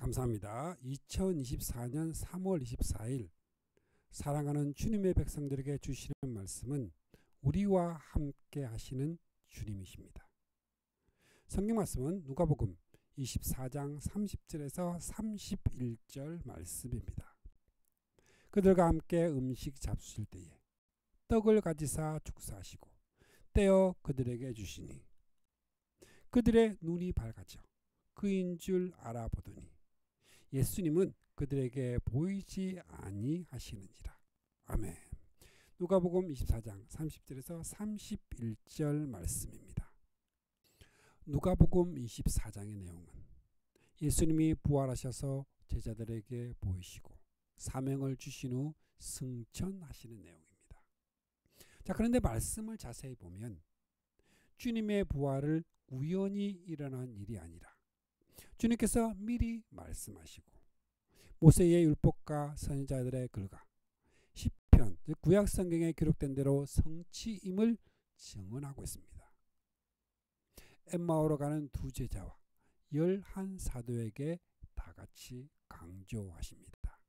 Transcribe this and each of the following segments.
감사합니다. 2024년 3월 24일 사랑하는 주님의 백성들에게 주시는 말씀은 우리와 함께 하시는 주님이십니다. 성경 말씀은 누가복음 24장 30절에서 31절 말씀입니다. 그들과 함께 음식 잡수실 때에 떡을 가지사 축사하시고 떼어 그들에게 주시니 그들의 눈이 밝아져 그인 줄 알아보더니 예수님은 그들에게 보이지 아니하시는지라. 아멘. 누가복음 24장 30절에서 31절 말씀입니다. 누가복음 24장의 내용은 예수님이 부활하셔서 제자들에게 보이시고 사명을 주신 후 승천하시는 내용입니다. 자, 그런데 말씀을 자세히 보면 주님의 부활을 우연히 일어난 일이 아니라 주님께서 미리 말씀하시고 모세의 율법과 선지자들의 글과 시편, 즉 구약 성경에 기록된 대로 성취임을 증언하고 있습니다. 엠마오로 가는 두 제자와 11사도에게 다 같이 강조하십니다.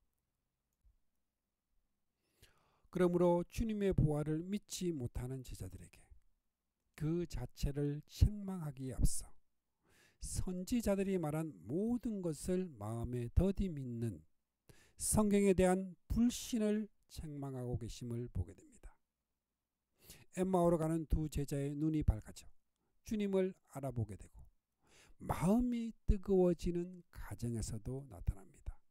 그러므로 주님의 부활을 믿지 못하는 제자들에게 그 자체를 책망하기에 앞서 선지자들이 말한 모든 것을 마음에 더디 믿는 성경에 대한 불신을 책망하고 계심을 보게 됩니다. 엠마오로 가는 두 제자의 눈이 밝아져 주님을 알아보게 되고 마음이 뜨거워지는 가정에서도 나타납니다.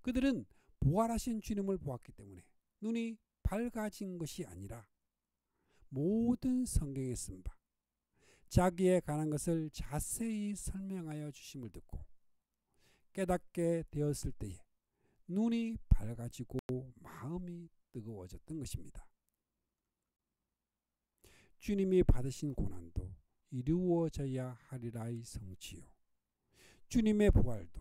그들은 부활하신 주님을 보았기 때문에 눈이 밝아진 것이 아니라 모든 성경에 쓴 바 자기에 관한 것을 자세히 설명하여 주심을 듣고 깨닫게 되었을 때에 눈이 밝아지고 마음이 뜨거워졌던 것입니다. 주님이 받으신 고난도 이루어져야 하리라의 성취요, 주님의 부활도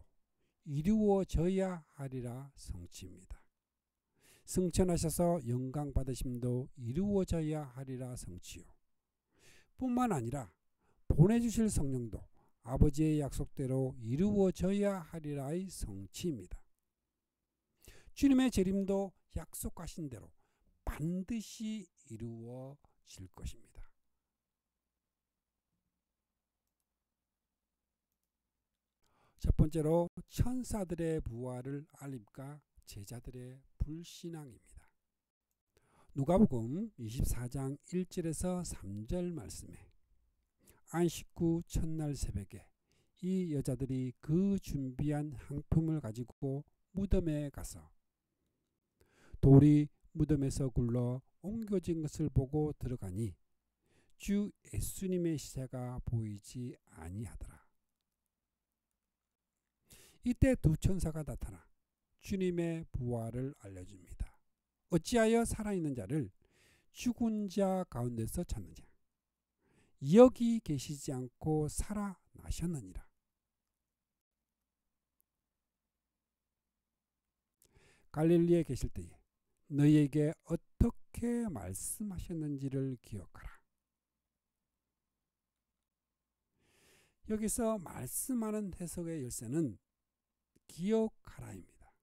이루어져야 하리라 성취입니다. 승천하셔서 영광 받으심도 이루어져야 하리라 성취요, 뿐만 아니라 보내주실 성령도 아버지의 약속대로 이루어져야 하리라의 성취입니다. 주님의 재림도 약속하신 대로 반드시 이루어질 것입니다. 첫 번째로 천사들의 부활을 알림과 제자들의 불신앙입니다. 누가복음 24장 1절에서 3절 말씀에 안식 후 첫날 새벽에 이 여자들이 그 준비한 향품을 가지고 무덤에 가서 돌이 무덤에서 굴러 옮겨진 것을 보고 들어가니 주 예수님의 시체가 보이지 아니하더라. 이때 두 천사가 나타나 주님의 부활을 알려줍니다. 어찌하여 살아있는 자를 죽은 자 가운데서 찾느냐? 여기 계시지 않고 살아나셨느니라. 갈릴리에 계실 때에 너희에게 어떻게 말씀하셨는지를 기억하라. 여기서 말씀하는 해석의 열쇠는 기억하라입니다.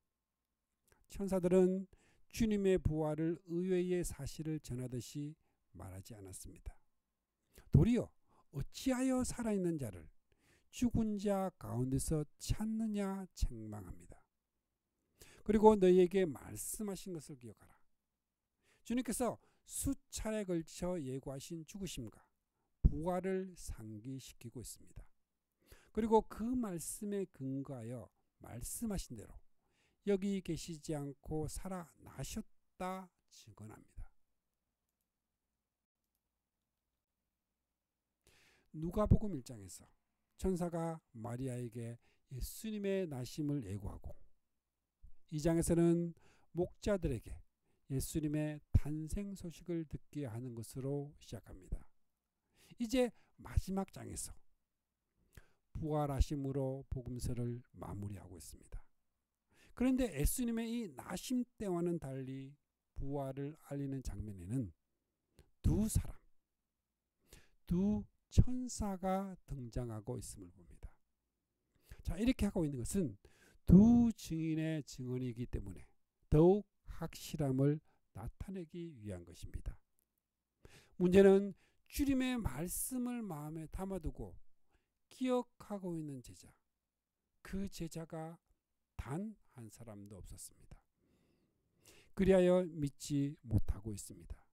천사들은 주님의 부활을 의외의 사실을 전하듯이 말하지 않았습니다. 도리어 어찌하여 살아있는 자를 죽은 자 가운데서 찾느냐 책망합니다. 그리고 너희에게 말씀하신 것을 기억하라. 주님께서 수차례 걸쳐 예고하신 죽으심과 부활을 상기시키고 있습니다. 그리고 그 말씀에 근거하여 말씀하신 대로 여기 계시지 않고 살아나셨다 증언합니다. 누가복음 1장에서 천사가 마리아에게 예수님의 나심을 예고하고 2장에서는 목자들에게 예수님의 탄생 소식을 듣게 하는 것으로 시작합니다. 이제 마지막 장에서 부활하심으로 복음서를 마무리하고 있습니다. 그런데 예수님의 이 나심 때와는 달리 부활을 알리는 장면에는 두 사람, 두 천사가 등장하고 있음을 봅니다. 자, 이렇게 하고 있는 것은 두 증인의 증언이기 때문에 더욱 확실함을 나타내기 위한 것입니다. 문제는 주님의 말씀을 마음에 담아두고 기억하고 있는 제자, 그 제자가 단 한 사람도 없었습니다. 그리하여 믿지 못하고 있습니다.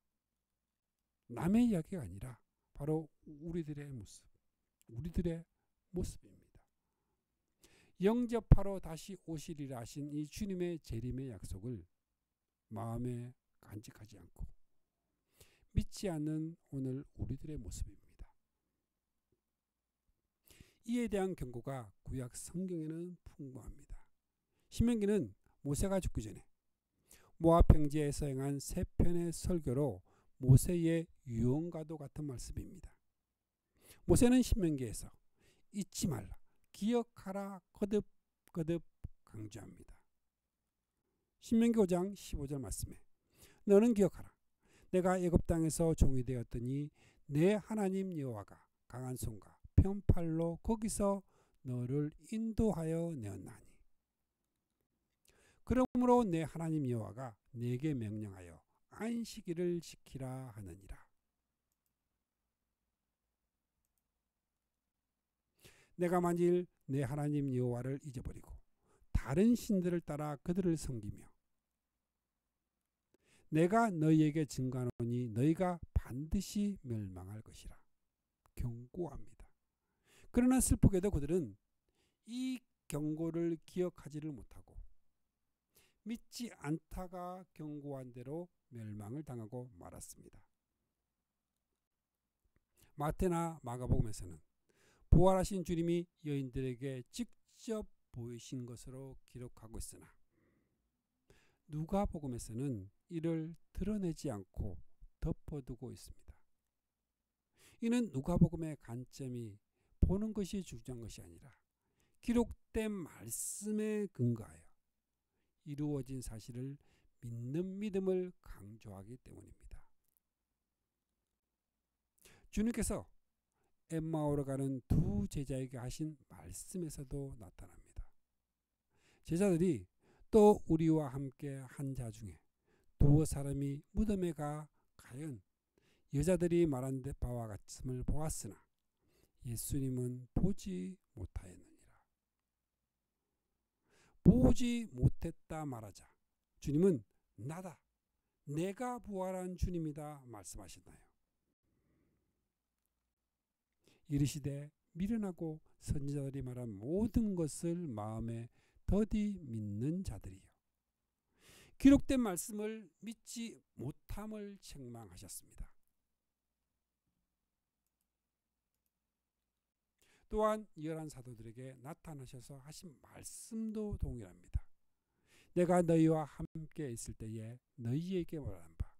남의 이야기가 아니라 바로 우리들의 모습입니다. 영접하러 다시 오시리라 하신 이 주님의 재림의 약속을 마음에 간직하지 않고 믿지 않는 오늘 우리들의 모습입니다. 이에 대한 경고가 구약 성경에는 풍부합니다. 신명기는 모세가 죽기 전에 모압 평지에서 행한 세 편의 설교로 모세의 유언과도 같은 말씀입니다. 모세는 신명기에서 잊지 말라, 기억하라 거듭거듭 강조합니다. 신명기 5장 15절 말씀에 너는 기억하라, 내가 애굽 땅에서 종이 되었더니 내 하나님 여호와가 강한 손과 편팔로 거기서 너를 인도하여 내었나니 그러므로 내 하나님 여호와가 내게 명령하여 안식일을 지키라 하느니라. 내가 만일 내 하나님 여호와를 잊어버리고 다른 신들을 따라 그들을 섬기며 내가 너희에게 증거하노니 너희가 반드시 멸망할 것이라 경고합니다. 그러나 슬프게도 그들은 이 경고를 기억하지를 못하고 믿지 않다가 경고한 대로 멸망을 당하고 말았습니다. 마태나 마가복음에서는 부활하신 주님이 여인들에게 직접 보이신 것으로 기록하고 있으나 누가복음에서는 이를 드러내지 않고 덮어두고 있습니다. 이는 누가복음의 관점이 보는 것이 중요한 것이 아니라 기록된 말씀에 근거하여 이루어진 사실을 믿는 믿음을 강조하기 때문입니다. 주님께서 엠마오로 가는 두 제자에게 하신 말씀에서도 나타납니다. 제자들이 또 우리와 함께 한 자 중에 두어 사람이 무덤에 가 과연 여자들이 말한 바와 같음을 보았으나 예수님은 보지 못하였느니라. 보지 못했다 말하자 주님은 나다, 내가 부활한 주님이다 말씀하시나요? 이르시되 미련하고 선지자들이 말한 모든 것을 마음에 더디 믿는 자들이요 기록된 말씀을 믿지 못함을 책망하셨습니다. 또한 11 사도들에게 나타나셔서 하신 말씀도 동일합니다. 내가 너희와 함께 있을 때에 너희에게 말한 바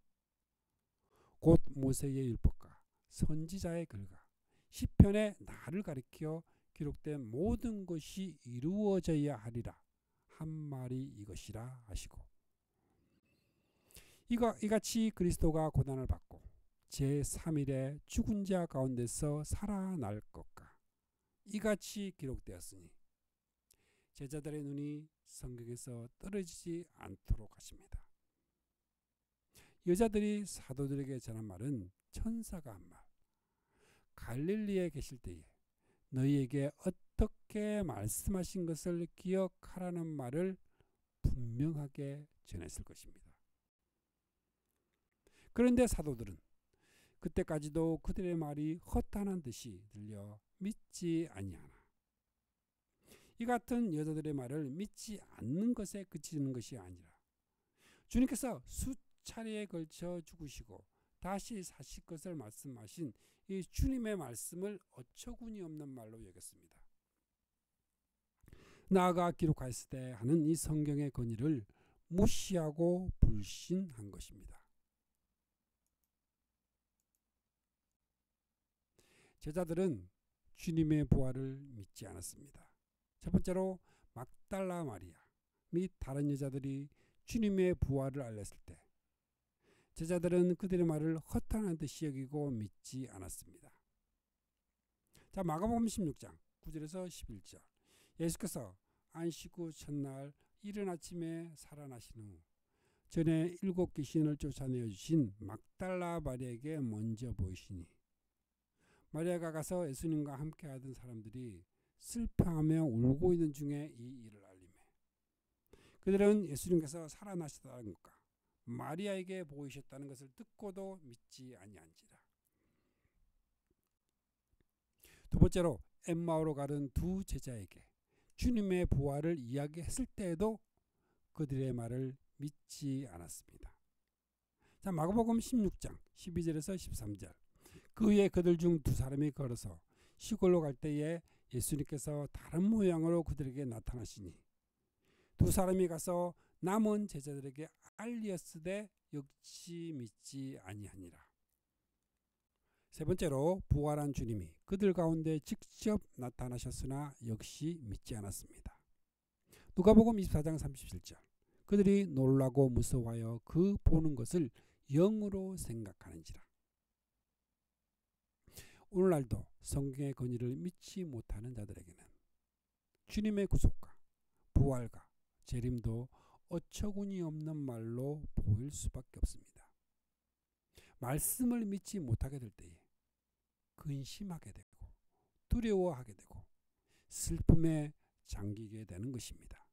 곧 모세의 율법과 선지자의 글과 시편에 나를 가리켜 기록된 모든 것이 이루어져야 하리라 한 말이 이것이라 하시고 이같이 그리스도가 고난을 받고 제3일에 죽은 자 가운데서 살아날 것과 이같이 기록되었으니 제자들의 눈이 성경에서 떨어지지 않도록 하십니다. 여자들이 사도들에게 전한 말은 천사가 한 말, 갈릴리에 계실 때에 너희에게 어떻게 말씀하신 것을 기억하라는 말을 분명하게 전했을 것입니다. 그런데 사도들은 그때까지도 그들의 말이 허탄한 듯이 들려 믿지 아니하나 이 같은 여자들의 말을 믿지 않는 것에 그치는 것이 아니라 주님께서 수차례에 걸쳐 죽으시고 다시 사실 것을 말씀하신 이 주님의 말씀을 어처구니 없는 말로 여겼습니다. 나아가 기록하였을 때 하는 이 성경의 권위를 무시하고 불신한 것입니다. 제자들은 주님의 부활을 믿지 않았습니다. 첫 번째로 막달라 마리아 및 다른 여자들이 주님의 부활을 알렸을 때 제자들은 그들의 말을 허탄한 듯이 여기고 믿지 않았습니다. 자, 마가복음 16장 9절에서 11절 예수께서 안식 후 첫날 이른 아침에 살아나신 후 전에 7 귀신을 쫓아내어 주신 막달라 마리아에게 먼저 보이시니 마리아가 가서 예수님과 함께 하던 사람들이 슬퍼하며 울고 있는 중에 이 일을 알리매 그들은 예수님께서 살아나셨다는 것과 마리아에게 보이셨다는 것을 듣고도 믿지 아니한지라. 두 번째로 엠마오로 가던 두 제자에게 주님의 부활을 이야기했을 때에도 그들의 말을 믿지 않았습니다. 자, 마가복음 16장 12절에서 13절. 그 후에 그들 중 두 사람이 걸어서 시골로 갈 때에 예수님께서 다른 모양으로 그들에게 나타나시니 두 사람이 가서 남은 제자들에게 알리었으되 역시 믿지 아니하니라. 세 번째로 부활한 주님이 그들 가운데 직접 나타나셨으나 역시 믿지 않았습니다. 누가복음 24장 37절. 그들이 놀라고 무서워하여 그 보는 것을 영으로 생각하는지라. 오늘날도 성경의 권위를 믿지 못하는 자들에게는 주님의 구속과 부활과 재림도 어처구니 없는 말로 보일 수밖에 없습니다. 말씀을 믿지 못하게 될 때에 근심하게 되고 두려워하게 되고 슬픔에 잠기게 되는 것입니다.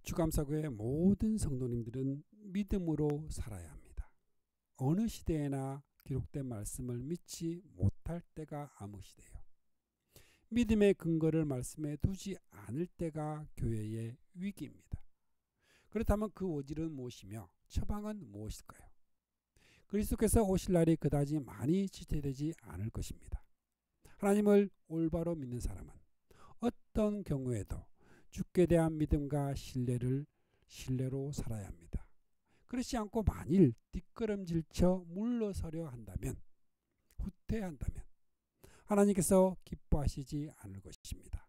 주감사교회 모든 성도님들은 믿음으로 살아야 합니다. 어느 시대에나 기록된 말씀을 믿지 못할 때가 암흑 시대예요. 믿음의 근거를 말씀에 두지 않을 때가 교회의 위기입니다. 그렇다면 그 원인은 무엇이며 처방은 무엇일까요? 그리스도께서 오실 날이 그다지 많이 지체되지 않을 것입니다. 하나님을 올바로 믿는 사람은 어떤 경우에도 주께 대한 믿음과 신뢰로 살아야 합니다. 그렇지 않고 만일 뒷걸음질쳐 물러서려 한다면, 후퇴한다면 하나님께서 기뻐하시지 않을 것입니다.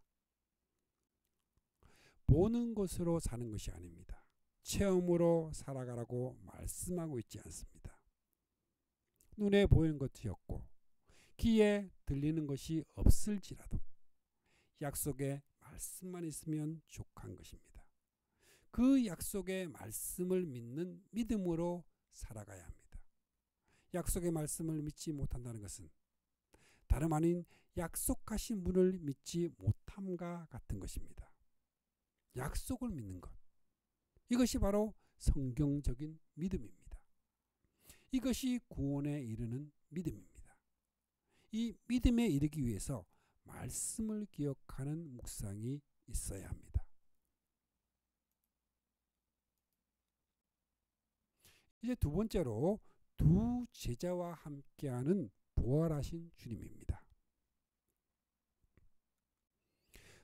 보는 것으로 사는 것이 아닙니다. 체험으로 살아가라고 말씀하고 있지 않습니다. 눈에 보이는 것이 없고 귀에 들리는 것이 없을지라도 약속의 말씀만 있으면 족한 것입니다. 그 약속의 말씀을 믿는 믿음으로 살아가야 합니다. 약속의 말씀을 믿지 못한다는 것은 다름 아닌 약속하신 분을 믿지 못함과 같은 것입니다. 약속을 믿는 것, 이것이 바로 성경적인 믿음입니다. 이것이 구원에 이르는 믿음입니다. 이 믿음에 이르기 위해서 말씀을 기억하는 묵상이 있어야 합니다. 이제 두 번째로 두 제자와 함께하는 부활하신 주님입니다.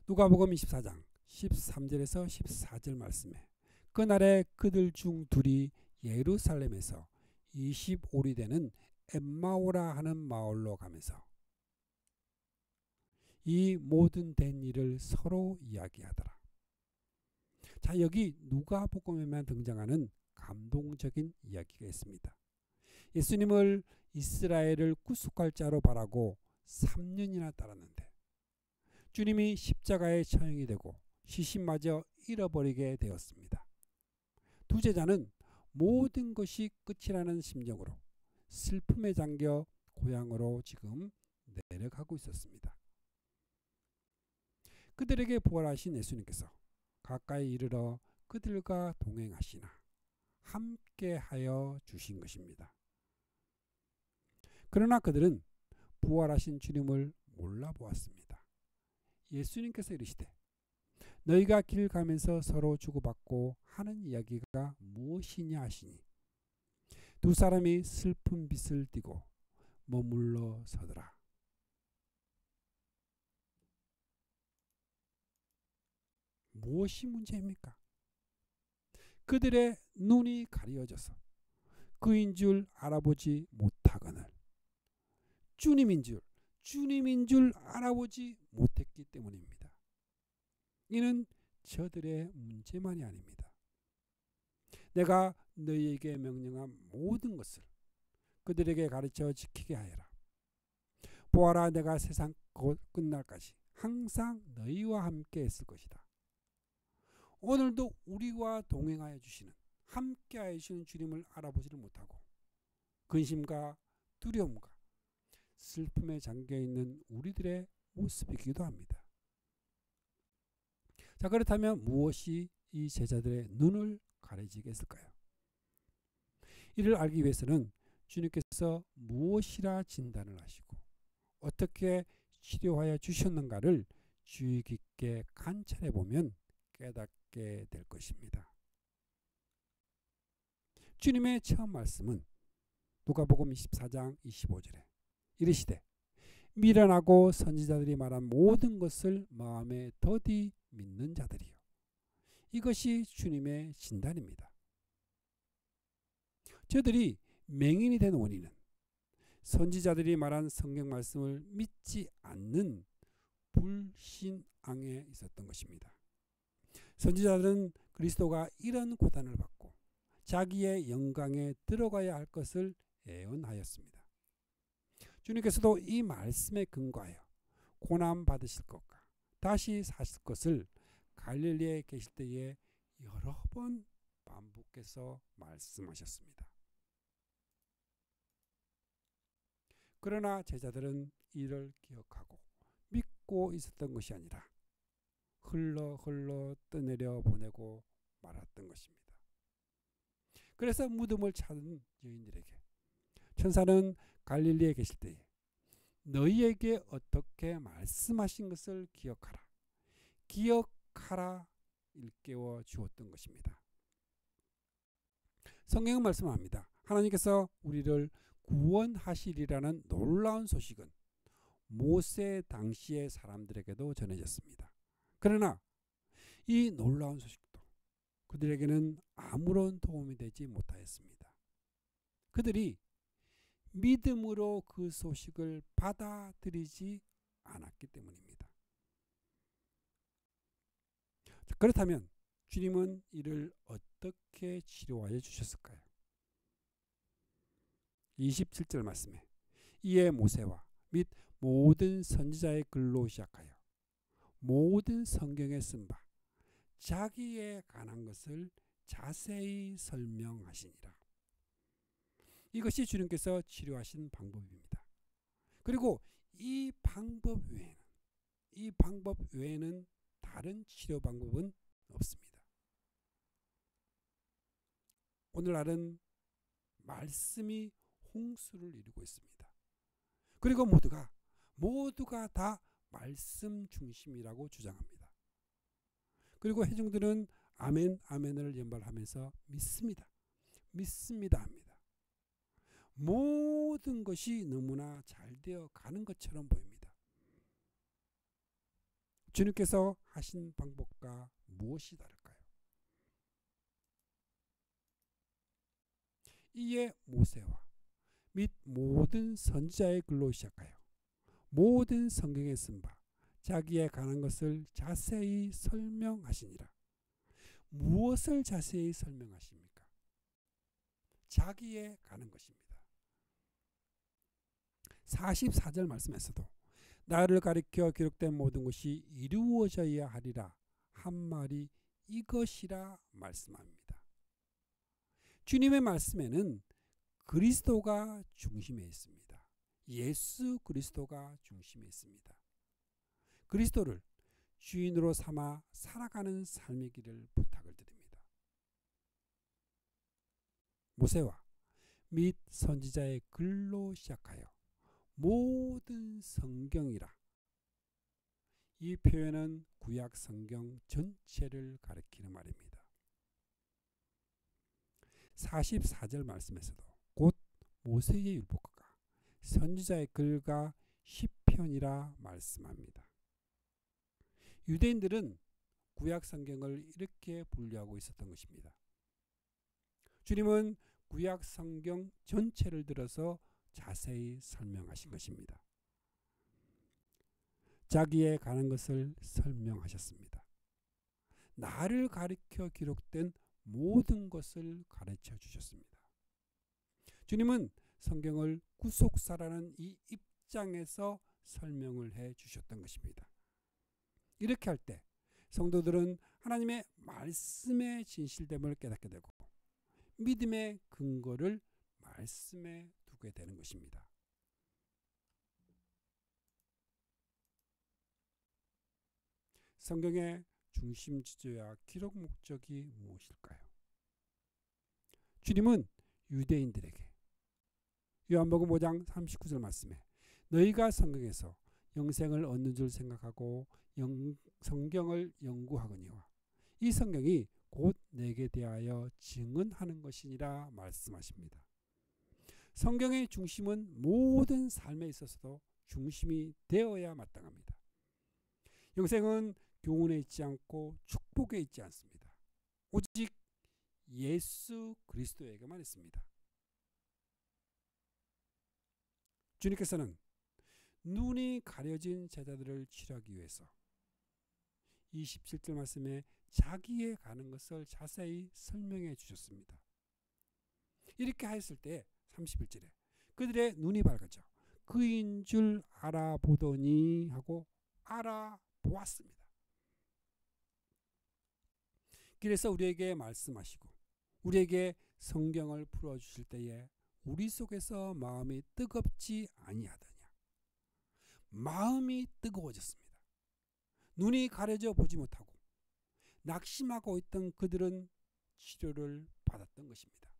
누가복음 24장 13절에서 14절 말씀에 그날에 그들 중 둘이 예루살렘에서 25리 되는 엠마오라 하는 마을로 가면서 이 모든 된 일을 서로 이야기하더라. 자, 여기 누가복음에만 등장하는 감동적인 이야기가 있습니다. 예수님을 이스라엘을 구속할 자로 바라고 3년이나 따랐는데 주님이 십자가에 처형이 되고 시신마저 잃어버리게 되었습니다. 두 제자는 모든 것이 끝이라는 심정으로 슬픔에 잠겨 고향으로 지금 내려가고 있었습니다. 그들에게 부활하신 예수님께서 가까이 이르러 그들과 동행하시나 함께하여 주신 것입니다. 그러나 그들은 부활하신 주님을 몰라보았습니다. 예수님께서 이르시되 너희가 길 가면서 서로 주고받고 하는 이야기가 무엇이냐 하시니 두 사람이 슬픈 빛을 띠고 머물러 서더라. 무엇이 문제입니까? 그들의 눈이 가려져서 그인 줄 알아보지 못하거늘 주님인 줄 알아보지 못했기 때문입니다. 이는 저들의 문제만이 아닙니다. 내가 너희에게 명령한 모든 것을 그들에게 가르쳐 지키게 하여라. 보아라, 내가 세상 곧 끝날까지 항상 너희와 함께 했을 것이다. 오늘도 우리와 동행하여 주시는, 함께하여 주시는 주님을 알아보지를 못하고 근심과 두려움과 슬픔에 잠겨있는 우리들의 모습이기도 합니다. 자, 그렇다면 무엇이 이 제자들의 눈을 가려지게 했을까요? 이를 알기 위해서는 주님께서 무엇이라 진단을 하시고 어떻게 치료하여 주셨는가를 주의 깊게 관찰해 보면 깨닫게 될 것입니다. 주님의 처음 말씀은 누가복음 24장 25절에 이르시되 미련하고 선지자들이 말한 모든 것을 마음에 더디 믿는 자들이요. 이것이 주님의 진단입니다. 저들이 맹인이 된 원인은 선지자들이 말한 성경 말씀을 믿지 않는 불신앙에 있었던 것입니다. 선지자들은 그리스도가 이런 고난을 받고 자기의 영광에 들어가야 할 것을 예언하였습니다. 주님께서도 이 말씀에 근거하여 고난 받으실 것과 다시 사실 것을 갈릴리에 계실 때에 여러 번 반복해서 말씀하셨습니다. 그러나 제자들은 이를 기억하고 믿고 있었던 것이 아니라 흘러 떠내려 보내고 말았던 것입니다. 그래서 무덤을 찾은 여인들에게 천사는 갈릴리에 계실 때에 너희에게 어떻게 말씀하신 것을 기억하라 일깨워 주었던 것입니다. 성경은 말씀합니다. 하나님께서 우리를 구원하시리라는 놀라운 소식은 모세 당시의 사람들에게도 전해졌습니다. 그러나 이 놀라운 소식도 그들에게는 아무런 도움이 되지 못하였습니다. 그들이 믿음으로 그 소식을 받아들이지 않았기 때문입니다. 그렇다면 주님은 이를 어떻게 치료하여 주셨을까요? 27절 말씀에 이에 모세와 및 모든 선지자의 글로 시작하여 모든 성경에 쓴 바 자기에 관한 것을 자세히 설명하시니라. 이것이 주님께서 치료하신 방법입니다. 그리고 이 방법 외에는 다른 치료 방법은 없습니다. 오늘날은 말씀이 홍수를 이루고 있습니다. 그리고 모두가 다 말씀 중심이라고 주장합니다. 그리고 회중들은 아멘 아멘을 연발하면서 믿습니다 합니다. 모든 것이 너무나 잘 되어 가는 것처럼 보입니다. 주님께서 하신 방법과 무엇이 다를까요? 이에 모세와 및 모든 선지자의 글로 시작하여 모든 성경에 쓴 바 자기에 관한 것을 자세히 설명하시니라. 무엇을 자세히 설명하십니까? 자기에 관한 것입니다. 44절 말씀에서도 나를 가리켜 기록된 모든 것이 이루어져야 하리라 한 말이 이것이라 말씀합니다. 주님의 말씀에는 그리스도가 중심에 있습니다. 예수 그리스도가 중심에 있습니다. 그리스도를 주인으로 삼아 살아가는 삶이기를 부탁을 드립니다. 모세와 및 선지자의 글로 시작하여 모든 성경이라. 이 표현은 구약 성경 전체를 가리키는 말입니다. 44절 말씀에서도 곧 모세의 율법과 선지자의 글과 시편이라 말씀합니다. 유대인들은 구약 성경을 이렇게 분류하고 있었던 것입니다. 주님은 구약 성경 전체를 들어서 자세히 설명하신 것입니다. 자기에 관한 것을 설명하셨습니다. 나를 가리켜 기록된 모든 것을 가르쳐 주셨습니다. 주님은 성경을 구속사라는 이 입장에서 설명을 해 주셨던 것입니다. 이렇게 할 때 성도들은 하나님의 말씀의 진실됨을 깨닫게 되고 믿음의 근거를 말씀에 두게 되는 것입니다. 성경의 중심 주제와 기록 목적이 무엇일까요? 주님은 유대인들에게 요한복음 5장 39절 말씀에 너희가 성경에서 영생을 얻는 줄 생각하고 성경을 연구하거니와 이 성경이 곧 내게 대하여 증언하는 것이니라 말씀하십니다. 성경의 중심은 모든 삶에 있어서도 중심이 되어야 마땅합니다. 영생은 교훈에 있지 않고 축복에 있지 않습니다. 오직 예수 그리스도에게만 있습니다. 주님께서는 눈이 가려진 제자들을 치료하기 위해서 27절 말씀에 자기의 가는 것을 자세히 설명해 주셨습니다. 이렇게 하였을 때 31절에 그들의 눈이 밝아져 그인 줄 알아보더니 하고 알아보았습니다. 길에서 우리에게 말씀하시고 우리에게 성경을 풀어주실 때에 우리 속에서 마음이 뜨겁지 아니하더냐. 마음이 뜨거워졌습니다. 눈이 가려져 보지 못하고 낙심하고 있던 그들은 치료를 받았던 것입니다.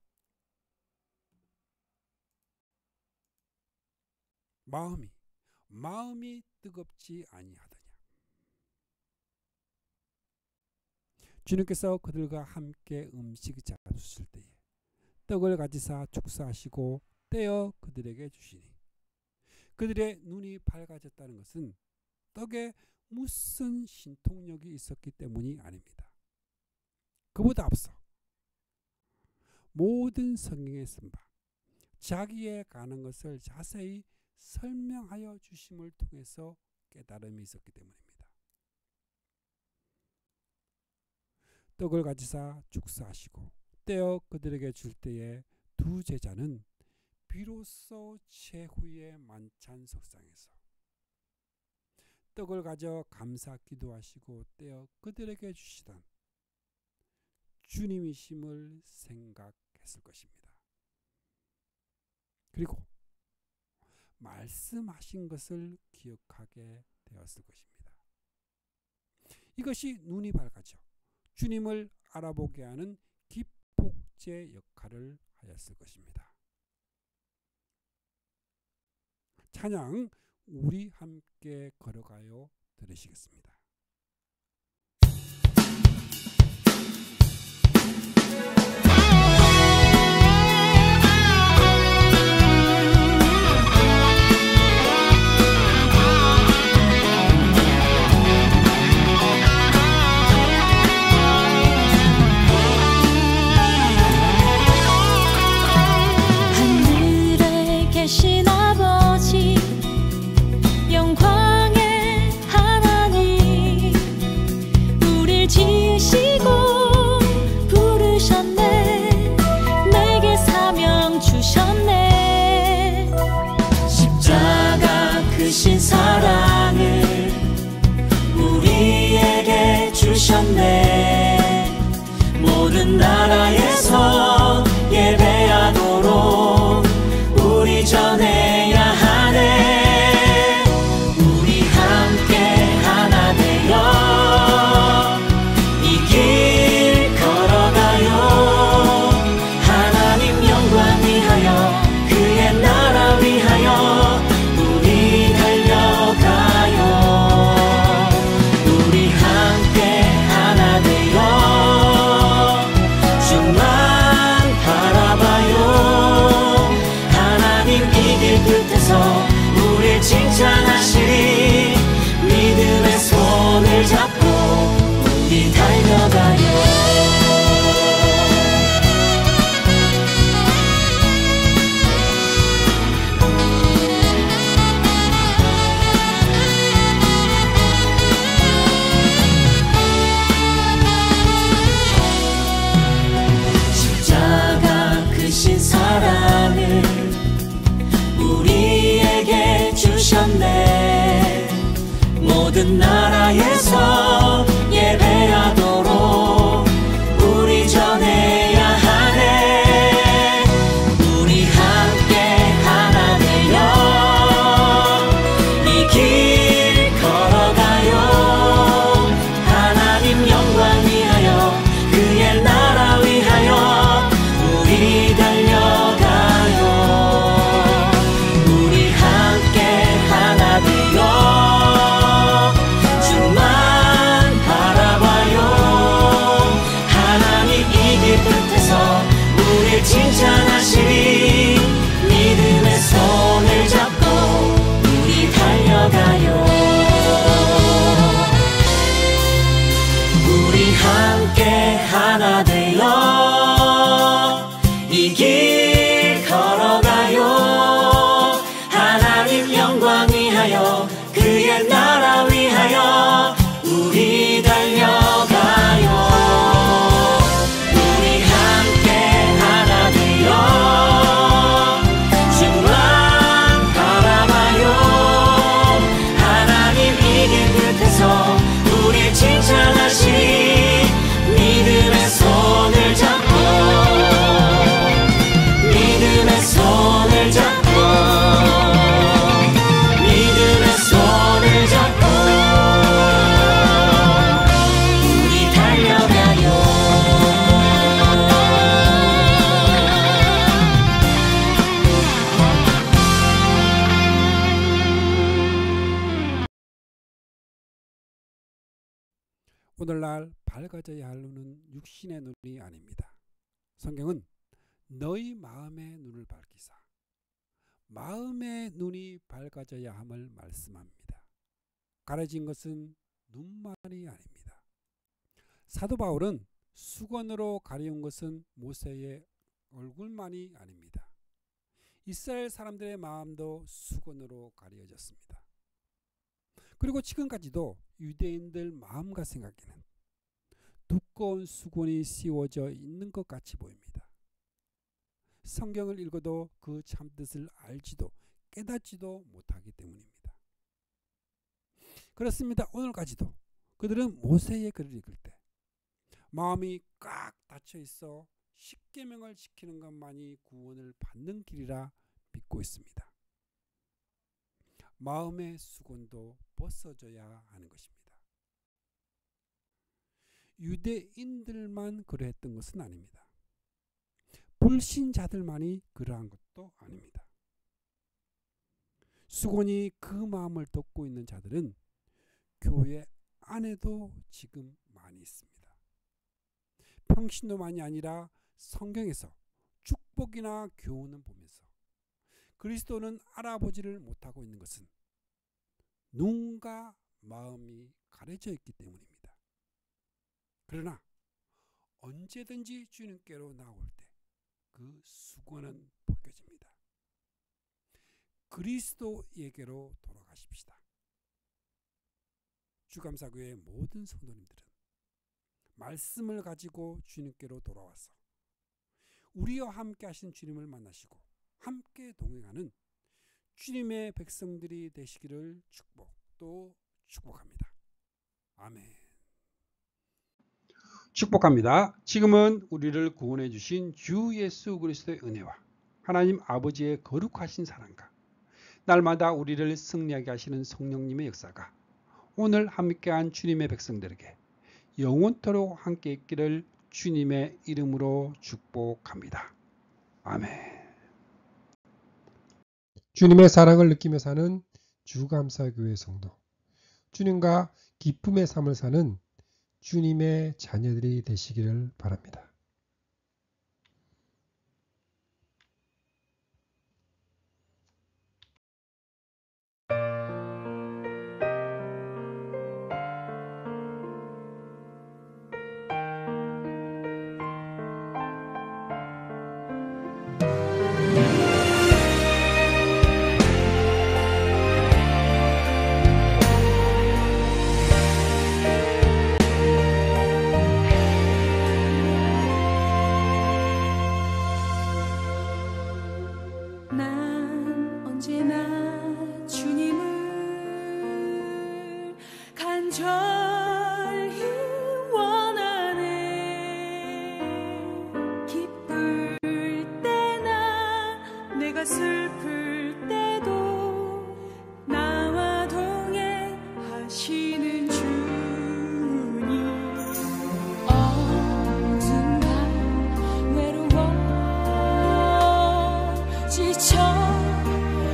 마음이 뜨겁지 아니하더냐. 주님께서 그들과 함께 음식 잡수실 때에 떡을 가지사 축사하시고 떼어 그들에게 주시니 그들의 눈이 밝아졌다는 것은 떡에 무슨 신통력이 있었기 때문이 아닙니다. 그보다 앞서 모든 성경에 쓴 바 자기의 가는 것을 자세히 설명하여 주심을 통해서 깨달음이 있었기 때문입니다. 떡을 가지사 축사하시고 떼어 그들에게 줄 때에 두 제자는 비로소 최후의 만찬 석상에서 떡을 가져 감사 기도하시고 떼어 그들에게 주시던 주님이심을 생각했을 것입니다. 그리고 말씀하신 것을 기억하게 되었을 것입니다. 이것이 눈이 밝아져 주님을 알아보게 하는 기폭제 역할을 하였을 것입니다. 찬양 우리 함께 걸어가요 들으시겠습니다. 사랑을 우리에게 주셨네. 모든 나라에서 예배하도록 우리 전해야 하네. 우리 함께 하나 되어 이 길 걸어가요. 하나님 영광 위하여 그의 나라 위하여 우릴 칭찬하시리. 믿음의 손을 잡고 우리 달려가요. 십자가 크신 사랑을 우리에게 주셨네. 모든 나라에서 위하여 그의 나라 위하여 우리 달려가요. 우리 함께 하나 되어 주만 바라봐요. 하나님 이 길 끝에서 우리 칭찬하시 믿음의 손을 잡고 믿음의 손을 잡고 믿음의 손을 잡고 우리 달려가요. 오늘날 밝아져야 할 눈은 육신의 눈이 아닙니다. 성경은 너희 마음의 눈을 밝히사 마음의 눈이 밝아져야 함을 말씀합니다. 가려진 것은 눈만이 아닙니다. 사도 바울은 수건으로 가려운 것은 모세의 얼굴만이 아닙니다. 이스라엘 사람들의 마음도 수건으로 가려졌습니다. 그리고 지금까지도 유대인들 마음과 생각에는 두꺼운 수건이 씌워져 있는 것 같이 보입니다. 성경을 읽어도 그 참뜻을 알지도 깨닫지도 못하기 때문입니다. 그렇습니다. 오늘까지도 그들은 모세의 글을 읽을 때 마음이 꽉 닫혀 있어 십계명을 지키는 것만이 구원을 받는 길이라 믿고 있습니다. 마음의 수건도 벗어져야 하는 것입니다. 유대인들만 그러했던 것은 아닙니다. 불신자들만이 그러한 것도 아닙니다. 수건이 그 마음을 덮고 있는 자들은 교회 안에도 지금 많이 있습니다. 평신도만이 아니라 성경에서 축복이나 교훈을 보면서 그리스도는 알아보지를 못하고 있는 것은 눈과 마음이 가려져 있기 때문입니다. 그러나 언제든지 주님께로 나올 때 그 수건은 벗겨집니다. 그리스도에게로 돌아가십시다. 주감사교회 모든 성도님들은 말씀을 가지고 주님께로 돌아와서 우리와 함께 하신 주님을 만나시고 함께 동행하는 주님의 백성들이 되시기를 축복합니다. 아멘. 축복합니다. 지금은 우리를 구원해 주신 주 예수 그리스도의 은혜와 하나님 아버지의 거룩하신 사랑과 날마다 우리를 승리하게 하시는 성령님의 역사가 오늘 함께한 주님의 백성들에게 영원토록 함께 있기를 주님의 이름으로 축복합니다. 아멘. 주님의 사랑을 느끼며 사는 주감사교회 성도, 주님과 기쁨의 삶을 사는 주님의 자녀들이 되시기를 바랍니다.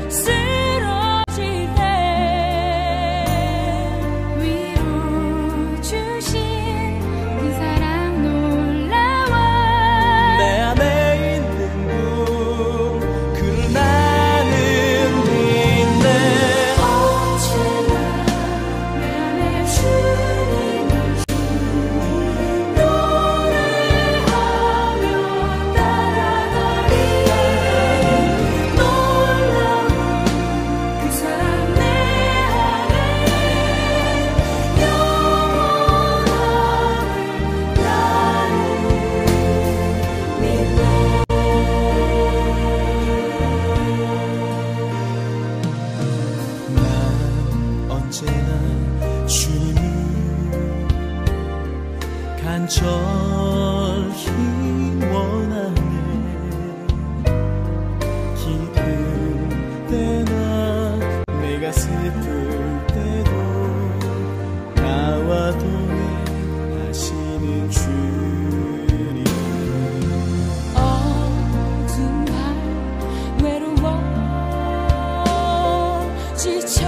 쓰러질 때 위로 언제나 주님을 간절히 원하네. 기쁠 때나 내가 슬플 때도 나와 동행하시는 주님. 어두운 밤 외로워 지쳐